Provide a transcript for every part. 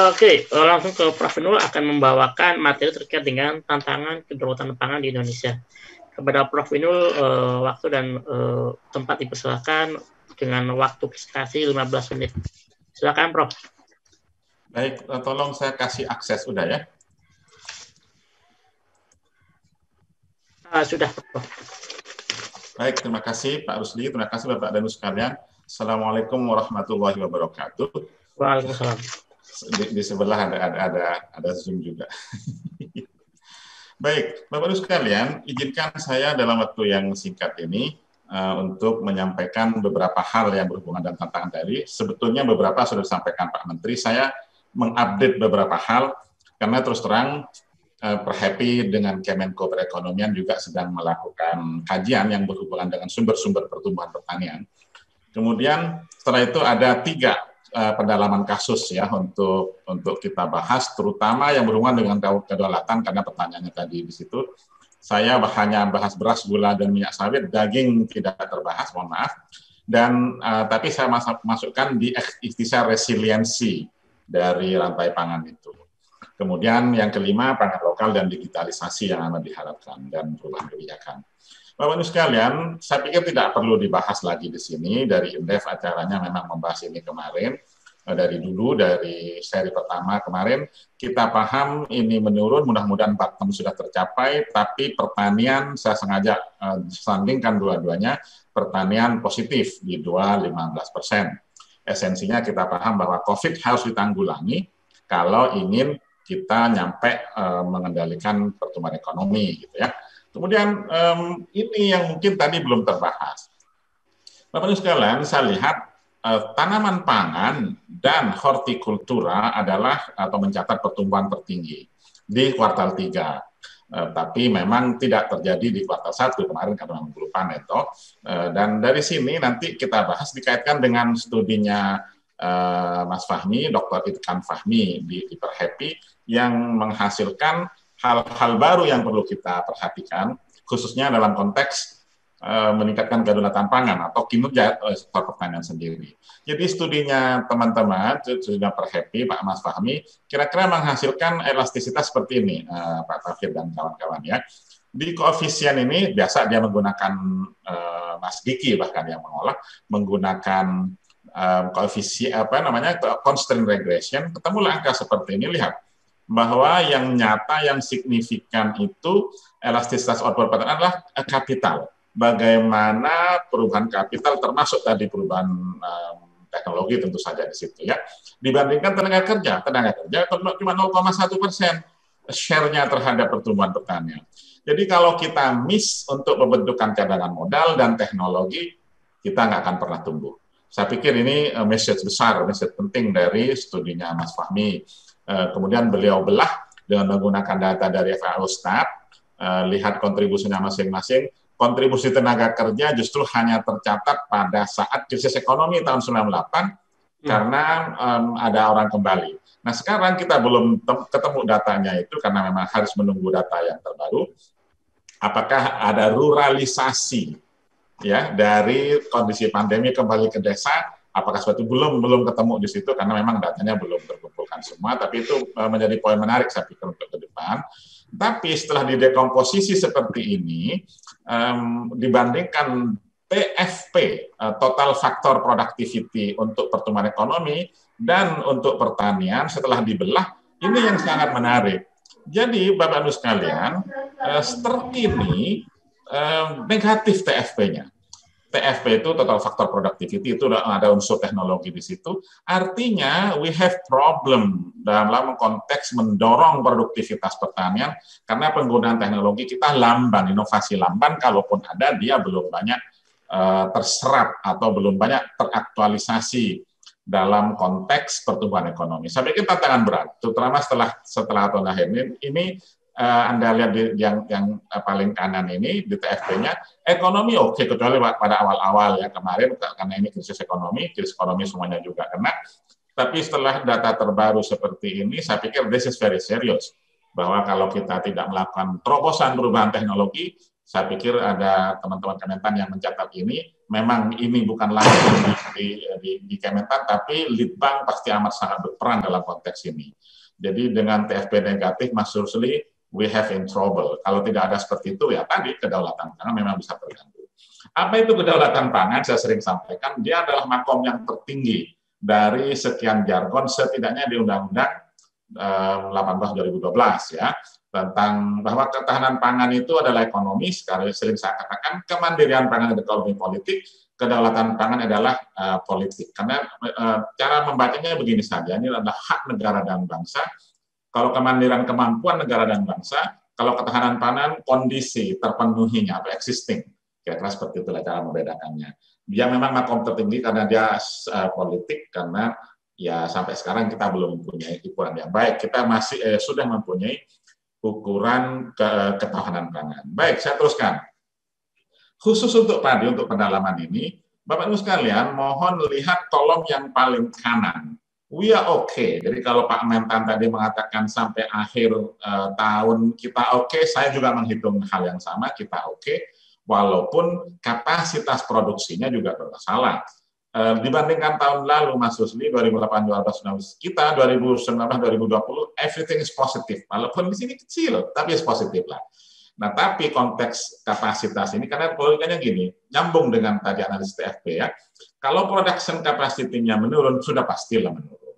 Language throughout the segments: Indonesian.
Oke, langsung ke Prof. Nul akan membawakan materi terkait dengan tantangan kedaulatan pangan di Indonesia. Kepada Prof. Nul, waktu dan tempat dipersilakan dengan waktu presentasi 15 menit. Silakan, Prof. Baik, tolong saya kasih akses, udah ya? Sudah, Prof. Baik, terima kasih Pak Rusli, terima kasih Bapak dan Ibu sekalian. Assalamualaikum warahmatullahi wabarakatuh. Waalaikumsalam. Di sebelah ada Zoom juga. Baik, Bapak Ibu sekalian, izinkan saya dalam waktu yang singkat ini untuk menyampaikan beberapa hal yang berhubungan dengan tantangan tadi. Sebetulnya beberapa sudah disampaikan Pak Menteri. Saya mengupdate beberapa hal karena terus terang Perhappy dengan Kemenko Perekonomian juga sedang melakukan kajian yang berhubungan dengan sumber-sumber pertumbuhan pertanian. Kemudian setelah itu ada 3 pendalaman kasus ya untuk kita bahas, terutama yang berhubungan dengan kedaulatan karena pertanyaannya tadi di situ. Saya hanya bahas beras, gula, dan minyak sawit, daging tidak terbahas, mohon maaf. Dan tapi saya masukkan di ikhtisar resiliensi dari rantai pangan itu. Kemudian yang kelima, pangan lokal dan digitalisasi yang amat diharapkan dan perubahan kebijakan. Bapak Ibu sekalian, saya pikir tidak perlu dibahas lagi di sini. Dari Indef acaranya memang membahas ini kemarin. Dari dulu, dari seri pertama kemarin, kita paham ini menurun, mudah-mudahan bottom sudah tercapai, tapi pertanian saya sengaja sandingkan dua-duanya, pertanian positif di 2,15%. Esensinya kita paham bahwa COVID harus ditanggulangi kalau ingin kita nyampe mengendalikan pertumbuhan ekonomi, gitu ya. Kemudian ini yang mungkin tadi belum terbahas. Bapak Ibu sekalian, saya lihat tanaman pangan dan hortikultura adalah atau mencatat pertumbuhan tertinggi di kuartal 3. Tapi memang tidak terjadi di kuartal 1 kemarin karena memang belum panen toh. Dan dari sini nanti kita bahas dikaitkan dengan studinya Mas Fahmi, Dr. Idkan Fahmi di Perhappy yang menghasilkan hal-hal baru yang perlu kita perhatikan, khususnya dalam konteks meningkatkan kedaulatan pangan atau kinerja sektor pertanian sendiri. Jadi studinya teman-teman, studinya Perhappy, Pak Mas Fahmi, kira-kira menghasilkan elastisitas seperti ini, Pak Tafir dan kawan-kawan ya. Di koefisien ini biasa dia menggunakan Mas Diki bahkan yang mengolah menggunakan koefisien constant regression, ketemulah angka seperti ini. Lihat bahwa yang nyata, yang signifikan itu elastisitas output pertanian adalah kapital. Bagaimana perubahan kapital termasuk tadi perubahan teknologi tentu saja di situ ya. Dibandingkan tenaga kerja cuma 0,1% share-nya terhadap pertumbuhan pertanian. Jadi kalau kita miss untuk pembentukan cadangan modal dan teknologi, kita nggak akan pernah tumbuh. Saya pikir ini message besar, message penting dari studinya Mas Fahmi. Kemudian beliau belah dengan menggunakan data dari FAO Stat, lihat kontribusinya masing-masing. Kontribusi tenaga kerja justru hanya tercatat pada saat krisis ekonomi tahun 98 karena ada orang kembali. Nah sekarang kita belum ketemu datanya itu karena memang harus menunggu data yang terbaru. Apakah ada ruralisasi ya dari kondisi pandemi kembali ke desa? Apakah seperti belum ketemu di situ karena memang datanya belum terkumpulkan semua. Tapi itu menjadi poin menarik saya pikir untuk ke depan. Tapi setelah didekomposisi seperti ini, dibandingkan TFP, total faktor productivity untuk pertumbuhan ekonomi, dan untuk pertanian setelah dibelah, ini yang sangat menarik. Jadi Bapak-Ibu sekalian, terkini negatif TFP-nya. TFP itu total faktor productivity, itu ada unsur teknologi di situ. Artinya we have problem dalam konteks mendorong produktivitas pertanian karena penggunaan teknologi kita lamban, inovasi lamban, kalaupun ada dia belum banyak terserap atau belum banyak teraktualisasi dalam konteks pertumbuhan ekonomi. Saya pikir tantangan berat, terutama setelah tahun akhir ini Anda lihat di yang paling kanan ini di TFP-nya, ekonomi oke, kecuali pada awal-awal ya kemarin karena ini krisis ekonomi semuanya juga kena. Tapi setelah data terbaru seperti ini, saya pikir this is very serious. Bahwa kalau kita tidak melakukan terobosan perubahan teknologi, saya pikir ada teman-teman Kementan yang mencatat ini, memang ini bukan langsung di Kementan, tapi Litbang pasti amat sangat berperan dalam konteks ini. Jadi dengan TFP negatif, Mas Rusli, we have in trouble. Kalau tidak ada seperti itu, ya tadi kedaulatan pangan memang bisa terganggu. Apa itu kedaulatan pangan? Saya sering sampaikan, dia adalah makom yang tertinggi dari sekian jargon, setidaknya di Undang-Undang 18/2012 ya, tentang bahwa ketahanan pangan itu adalah ekonomi. Sekali sering saya katakan, kemandirian pangan adalah ekonomi politik, kedaulatan pangan adalah politik. Karena cara membacanya begini saja, ini adalah hak negara dan bangsa. Kalau kemandirian kemampuan negara dan bangsa, kalau ketahanan pangan kondisi terpenuhinya atau existing. Kira-kira seperti itulah cara membedakannya. Dia memang makom tertinggi karena dia politik, karena ya sampai sekarang kita belum mempunyai ukuran yang baik. Kita masih sudah mempunyai ukuran ketahanan pangan. Baik, saya teruskan. Khusus untuk padi, untuk pendalaman ini, Bapak-Ibu sekalian, mohon lihat kolom yang paling kanan. We are okay. Jadi kalau Pak Mentan tadi mengatakan sampai akhir tahun kita oke, saya juga menghitung hal yang sama, kita oke. Walaupun kapasitas produksinya juga bermasalah. Dibandingkan tahun lalu, Mas Rusli, 2018-2019, kita 2019-2020, everything is positive. Walaupun di sini kecil, tapi is positif lah. Nah, tapi konteks kapasitas ini, karena logikanya gini, nyambung dengan tadi analisis TFP ya, kalau production capacity-nya menurun, sudah pastilah menurun.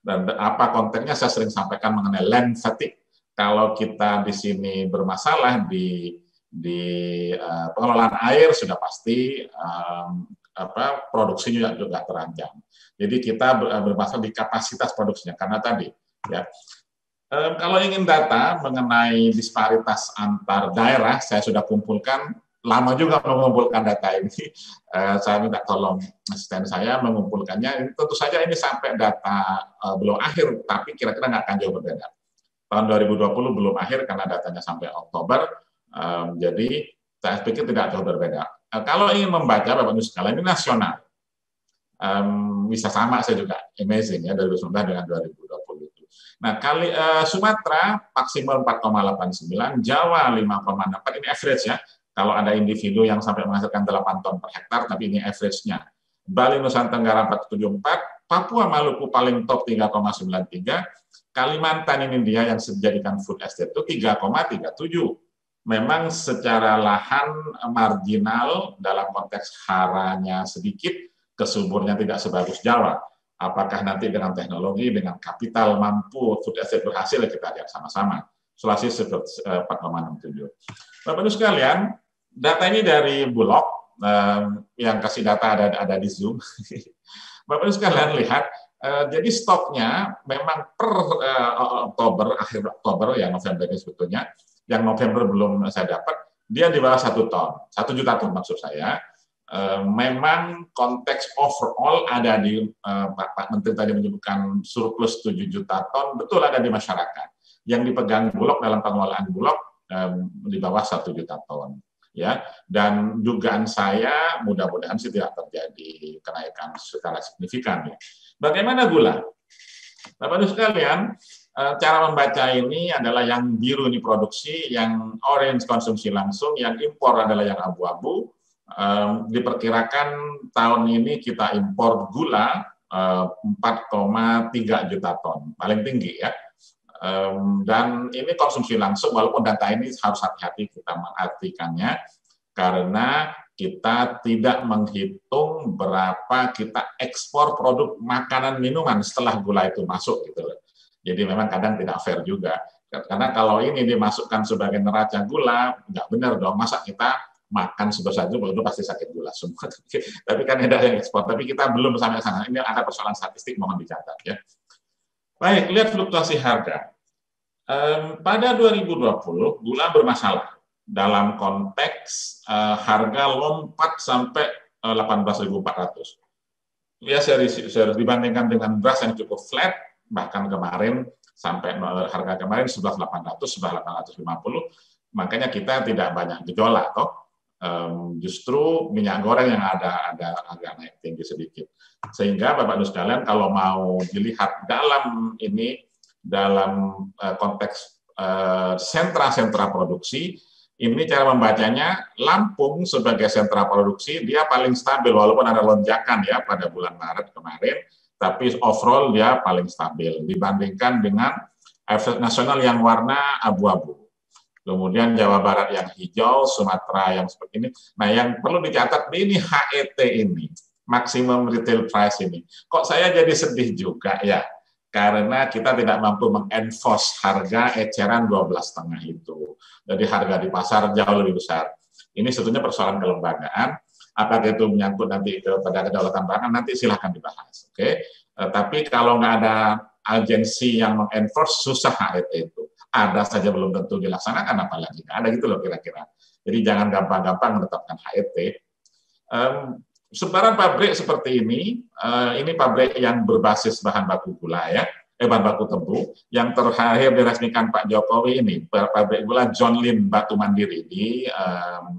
Dan apa konteksnya saya sering sampaikan mengenai land fatigue. Kalau kita di sini bermasalah di pengelolaan air, sudah pasti produksinya juga terancam. Jadi kita bermasalah di kapasitas produksinya karena tadi ya. Kalau ingin data mengenai disparitas antar daerah, saya sudah kumpulkan, lama juga mengumpulkan data ini. Saya minta tolong asisten saya mengumpulkannya. Tentu saja ini sampai data belum akhir, tapi kira-kira nggak akan jauh berbeda. Tahun 2020 belum akhir karena datanya sampai Oktober. Jadi saya pikir tidak jauh berbeda. Kalau ingin membaca Bapak-Ibu sekalian, ini nasional. Bisa sama saya juga, amazing ya 2019 dengan 2020 itu. Nah, Sumatera maksimal 4,89, Jawa 5,64, ini average ya. Kalau ada individu yang sampai menghasilkan 8 ton per hektar, tapi ini average-nya. Bali Nusa Tenggara 4,74, Papua Maluku paling top 3,93, Kalimantan ini dia yang dijadikan food estate itu 3,37. Memang secara lahan marginal dalam konteks haranya sedikit, kesuburnya tidak sebagus Jawa. Apakah nanti dengan teknologi, dengan kapital mampu food estate berhasil, kita lihat sama-sama. Sulawesi 4,67. Bapak-Ibu sekalian, data ini dari Bulog, yang kasih data ada di Zoom. Bapak-Ibu sekalian lihat, jadi stoknya memang per Oktober, akhir Oktober, ya November ini sebetulnya, yang November belum saya dapat, dia di bawah 1 ton, 1 juta ton maksud saya. Memang konteks overall ada di, Pak Menteri tadi menyebutkan surplus 7 juta ton, betul ada di masyarakat. Yang dipegang Bulog dalam pengelolaan Bulog di bawah 1 juta ton. Ya, dan dugaan saya mudah-mudahan sih tidak terjadi kenaikan secara signifikan. Ya. Bagaimana gula? Bapak-Ibu sekalian, cara membaca ini adalah yang biru ini produksi, yang orange konsumsi langsung, yang impor adalah yang abu-abu. Diperkirakan tahun ini kita impor gula 4,3 juta ton, paling tinggi ya. Dan ini konsumsi langsung, walaupun data ini harus hati-hati kita mengartikannya, karena kita tidak menghitung berapa kita ekspor produk makanan minuman setelah gula itu masuk gitu loh. Jadi memang kadang tidak fair juga. Karena kalau ini dimasukkan sebagai neraca gula, nggak benar dong. Masa kita makan sebesar itu pasti sakit gula semua. Tapi kan ada yang ekspor. Tapi kita belum sampai sana. Ini ada persoalan statistik, mohon dicatat ya. Baik, lihat fluktuasi harga. Pada 2020, gula bermasalah. Dalam konteks harga lompat sampai 18.400. Ya, serius dibandingkan dengan beras yang cukup flat, bahkan kemarin sampai harga kemarin 11.800, 11.850, makanya kita tidak banyak gejolak toh. Justru minyak goreng yang ada agak naik tinggi sedikit. Sehingga Bapak Ibu sekalian kalau mau dilihat dalam konteks sentra-sentra produksi, ini cara membacanya, Lampung sebagai sentra produksi dia paling stabil walaupun ada lonjakan ya pada bulan Maret kemarin, tapi overall dia paling stabil dibandingkan dengan efek nasional yang warna abu-abu. Kemudian Jawa Barat yang hijau, Sumatera yang seperti ini. Nah, yang perlu dicatat ini HET ini, maximum retail price ini. Kok saya jadi sedih juga ya? Karena kita tidak mampu mengenforce harga eceran 12,5 itu. Jadi harga di pasar jauh lebih besar. Ini sebetulnya persoalan kelembagaan. Apakah itu menyangkut nanti pada kedaulatan pangan, nanti silahkan dibahas. Oke? Tapi kalau nggak ada agensi yang mengenforce, susah HET itu. Ada saja belum tentu dilaksanakan, apalagi nggak ada gitu loh kira-kira. Jadi jangan gampang-gampang menetapkan HET. Sebaran pabrik seperti ini pabrik yang berbasis bahan baku gula ya, bahan baku tebu, yang terakhir diresmikan Pak Jokowi ini, pabrik gula John Lynn Batu Mandiri di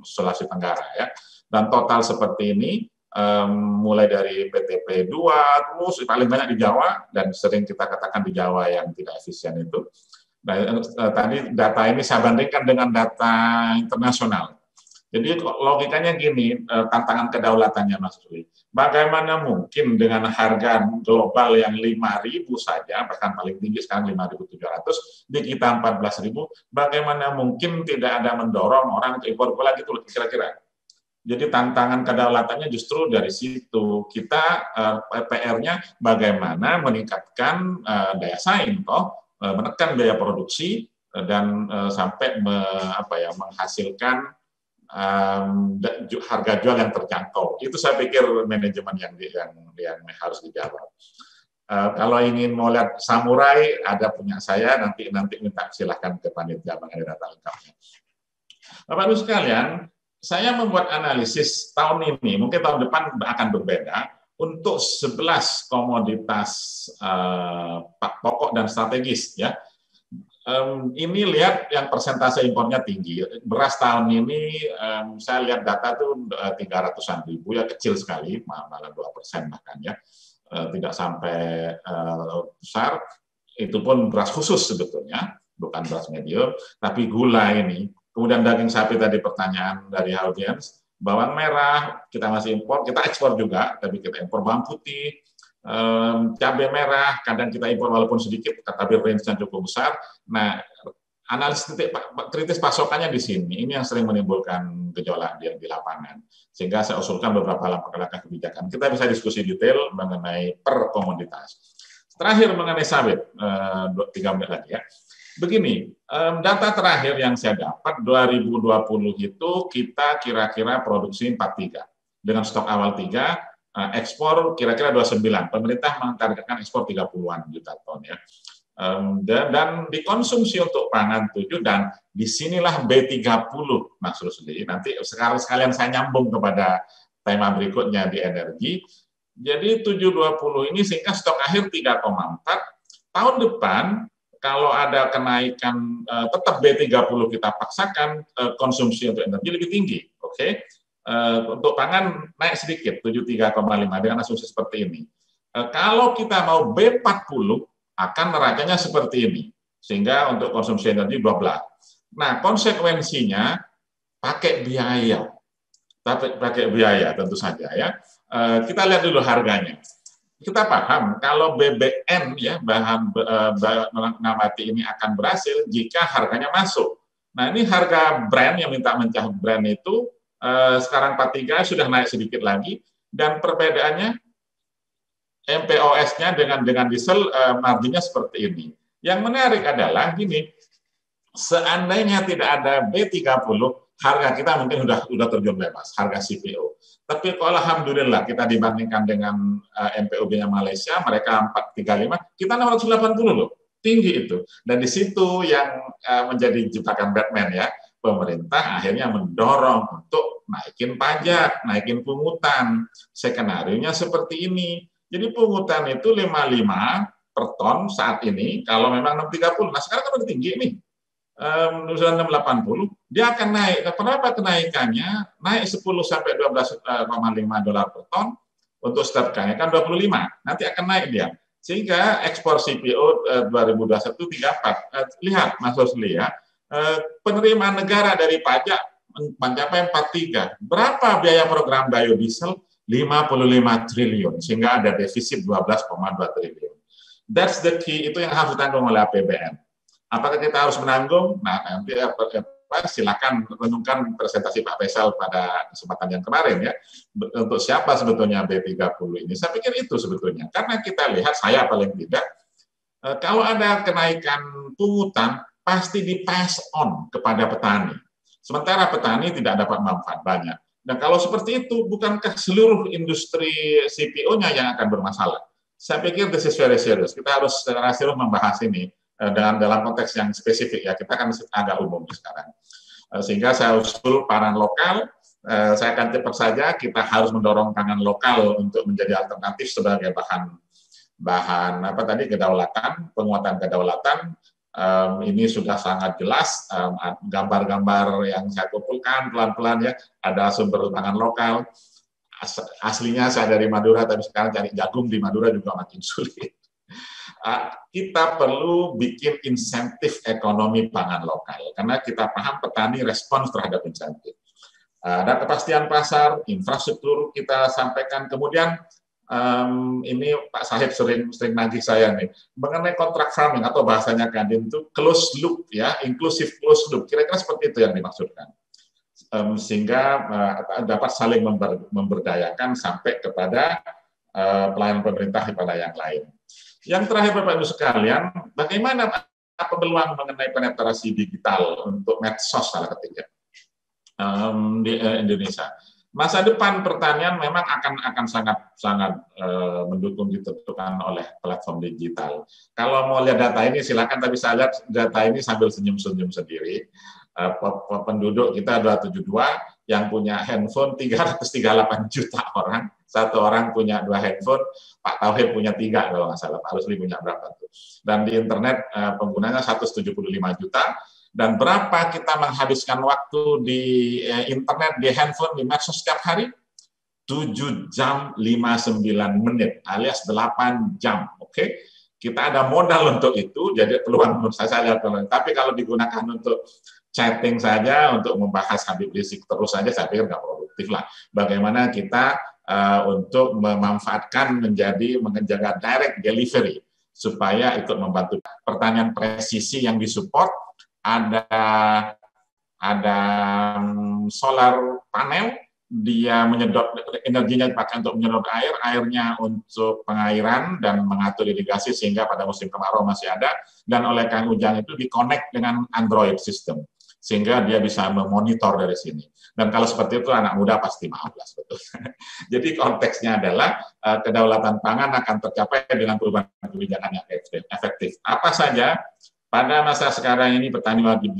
Sulawesi Tenggara ya. Dan total seperti ini, mulai dari PTP 2, terus paling banyak di Jawa, dan sering kita katakan di Jawa yang tidak efisien itu. Nah, tadi data ini saya bandingkan dengan data internasional. Jadi logikanya gini, tantangan kedaulatannya Mas Ruli. Bagaimana mungkin dengan harga global yang 5.000 saja, bahkan paling tinggi sekarang 5.700, di kita 14.000, bagaimana mungkin tidak ada mendorong orang untuk impor gula gitu loh kira-kira. Jadi tantangan kedaulatannya justru dari situ. Kita PR-nya bagaimana meningkatkan daya saing, menekan biaya produksi dan sampai menghasilkan harga jual yang terjangkau. Itu saya pikir manajemen yang harus dijawab. Kalau ingin mau lihat samurai, ada punya saya, nanti minta silahkan ke panitia mengenai data lengkapnya. Bapak Ibu sekalian, saya membuat analisis tahun ini, mungkin tahun depan akan berbeda, untuk 11 komoditas pokok dan strategis ya. Ini lihat yang persentase impornya tinggi. Beras tahun ini saya lihat data tuh 300-an ribu ya, kecil sekali, malah 2% bahkan ya, tidak sampai besar. Itu pun beras khusus sebetulnya, bukan beras medium. Tapi gula ini, kemudian daging sapi tadi pertanyaan dari audiens, bawang merah kita masih impor, kita ekspor juga, tapi kita impor bawang putih. Cabai merah kadang kita impor walaupun sedikit, tapi range-nya cukup besar. Nah, analisis titik kritis pasokannya di sini, ini yang sering menimbulkan gejolak di lapangan. Sehingga saya usulkan beberapa langkah kebijakan. Kita bisa diskusi detail mengenai per komoditas. Terakhir mengenai sawit, 3 menit lagi ya. Begini, data terakhir yang saya dapat 2020 itu kita kira-kira produksi 43 dengan stok awal 3. Ekspor kira-kira 29. Pemerintah mentargetkan ekspor 30-an juta ton ya. Dan dikonsumsi untuk pangan 7, dan disinilah B30 Mas Rusli. Nanti sekarang sekalian saya nyambung kepada tema berikutnya di energi. Jadi 720 ini sehingga stok akhir 3,4. Tahun depan kalau ada kenaikan tetap B30 kita paksakan, konsumsi untuk energi lebih tinggi. Oke. Untuk pangan naik sedikit, 73,5 dengan asumsi seperti ini. Kalau kita mau B40, akan neracanya seperti ini. Sehingga untuk konsumsi energi 12. Nah, konsekuensinya pakai biaya. Pakai biaya tentu saja ya. Kita lihat dulu harganya. Kita paham kalau BBM ya, bahan ngamati ini akan berhasil jika harganya masuk. Nah, ini harga brand yang minta mencah brand itu sekarang 43 sudah naik sedikit lagi, dan perbedaannya MPOS-nya dengan diesel marginnya seperti ini. Yang menarik adalah gini, seandainya tidak ada B30, harga kita mungkin sudah terjun bebas, harga CPO. Tapi kalau alhamdulillah kita dibandingkan dengan MPOB-nya Malaysia, mereka 435, kita 680 loh, tinggi itu. Dan di situ yang menjadi jebakan Batman ya. Pemerintah akhirnya mendorong untuk naikin pajak, naikin pungutan. Skenario-nya seperti ini. Jadi pungutan itu 55 per ton saat ini, kalau memang 630, nah sekarang kan udah tinggi nih, 680, dia akan naik. Kenapa kenaikannya? Naik 10 sampai 12,5 dolar per ton untuk setiap kenaikan 25. Nanti akan naik dia. Sehingga ekspor CPO 2021 34. Lihat Mas Rosli ya, penerimaan negara dari pajak mencapai 43. Berapa biaya program biodiesel? 55 triliun, sehingga ada defisit 12,2 triliun. That's the key, itu yang harus ditanggung oleh APBN. Apakah kita harus menanggung? Nah, nanti silakan renungkan presentasi Pak Faisal pada kesempatan yang kemarin ya. Untuk siapa sebetulnya B30 ini? Saya pikir itu sebetulnya. Karena kita lihat, saya paling tidak, kalau ada kenaikan pungutan, pasti di-pass on kepada petani. Sementara petani tidak dapat manfaat banyak. Dan kalau seperti itu, bukankah seluruh industri CPO-nya yang akan bermasalah? Saya pikir this is very serious. Kita harus secara serius membahas ini dalam konteks yang spesifik ya. Kita kan agak umum sekarang. Sehingga saya usul pangan lokal. Saya akan cepat saja. Kita harus mendorong pangan lokal untuk menjadi alternatif sebagai bahan apa tadi, kedaulatan, penguatan kedaulatan. Ini sudah sangat jelas, gambar-gambar yang saya kumpulkan pelan-pelan ya, ada sumber pangan lokal. Aslinya saya dari Madura, tapi sekarang cari jagung di Madura juga makin sulit. Kita perlu bikin insentif ekonomi pangan lokal, karena kita paham petani respons terhadap insentif. Ada kepastian pasar, infrastruktur kita sampaikan, kemudian ini Pak Sahib sering nagih saya nih mengenai kontrak farming atau bahasanya Kadin itu closed loop ya, inklusif closed loop, kira-kira seperti itu yang dimaksudkan, sehingga dapat saling memberdayakan sampai kepada pelayanan pemerintah kepada yang lain. Yang terakhir Bapak Ibu sekalian, bagaimana peluang mengenai penetrasi digital untuk medsos salah ketiga di Indonesia? Masa depan pertanian memang akan sangat mendukung ditentukan oleh platform digital. Kalau mau lihat data ini silakan, tapi saya lihat data ini sambil senyum-senyum sendiri. Penduduk kita 272, yang punya handphone 338 juta orang. Satu orang punya 2 handphone, Pak Tauhid punya 3 kalau nggak salah, Pak Rusli punya berapa tuh. Dan di internet penggunanya 175 juta. Dan berapa kita menghabiskan waktu di internet, di handphone, di medsos setiap hari? 7 jam 59 menit alias 8 jam. Oke? Kita ada modal untuk itu, jadi peluang menurut saya lihat peluang. Tapi kalau digunakan untuk chatting saja, untuk membahas Habib Rizik terus saja, saya pikir nggak produktif lah. Bagaimana kita untuk memanfaatkan menjaga direct delivery supaya ikut membantu pertanian presisi yang disupport. Ada solar panel, dia menyedot energinya dipakai untuk menyedot air, airnya untuk pengairan dan mengatur irigasi sehingga pada musim kemarau masih ada, dan oleh Kang Ujang itu dikonek dengan Android system sehingga dia bisa memonitor dari sini. Dan kalau seperti itu anak muda pasti maaf lah sebetulnya. Jadi konteksnya adalah kedaulatan pangan akan tercapai dengan perubahan kebijakan yang efektif. Apa saja? Pada masa sekarang ini petani wajib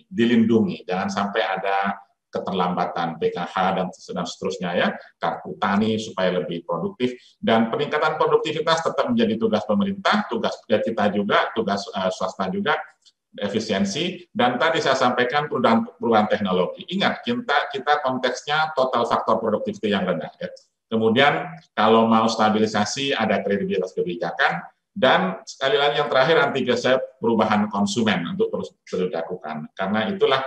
dilindungi, jangan sampai ada keterlambatan PKH dan seterusnya ya, kartu tani supaya lebih produktif, dan peningkatan produktivitas tetap menjadi tugas pemerintah, tugas kita juga, tugas swasta juga, efisiensi, dan tadi saya sampaikan perubahan teknologi. Ingat, kita konteksnya total faktor produktiviti yang rendah ya. Kemudian kalau mau stabilisasi ada kredibilitas kebijakan. Dan sekali lagi yang terakhir, anti-geser perubahan konsumen untuk terus dilakukan. Karena itulah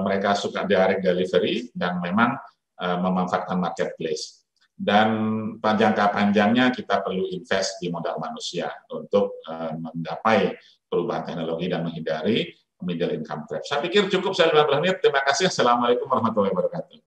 mereka suka direct delivery dan memang memanfaatkan marketplace. Dan jangka panjangnya kita perlu invest di modal manusia untuk mencapai perubahan teknologi dan menghindari middle income trap. Saya pikir cukup, saya 15 menit. Terima kasih. Assalamualaikum warahmatullahi wabarakatuh.